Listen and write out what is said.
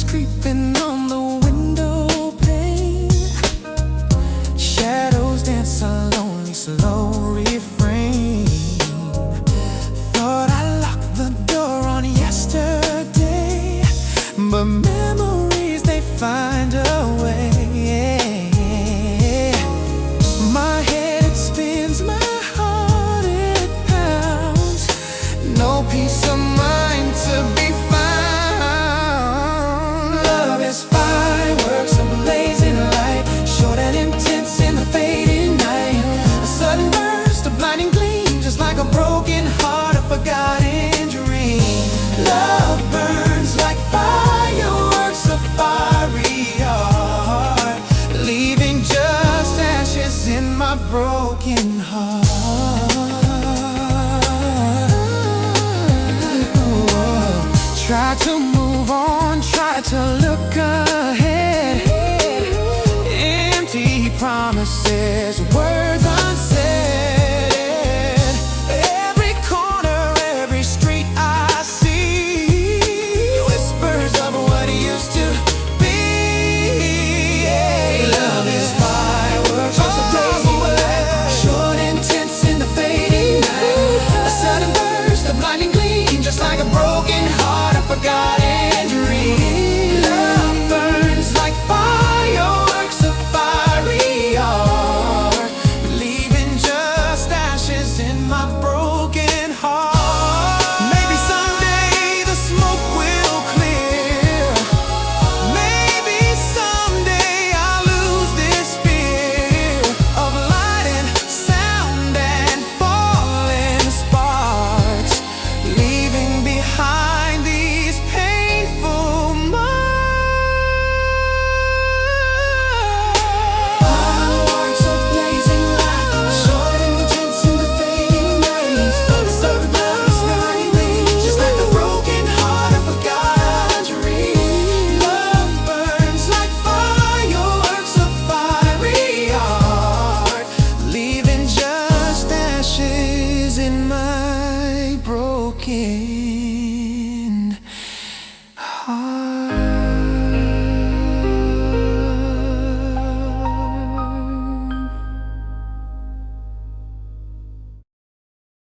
Creeping on the window pane, shadows dance a lonely, slow refrain. Thought I locked the door on yesterday, but memories, they find a way. My head, it spins, my heart, it pounds. No peace of mind to be found. Fireworks, a blazing light, short and intense in the fading night. A sudden burst, a blinding gleam, just like a broken heart, a forgotten dream. Love burns like fireworks, a fiery heart, leaving just ashes in my broken heart. Try to move on, try to look ahead. Empty promises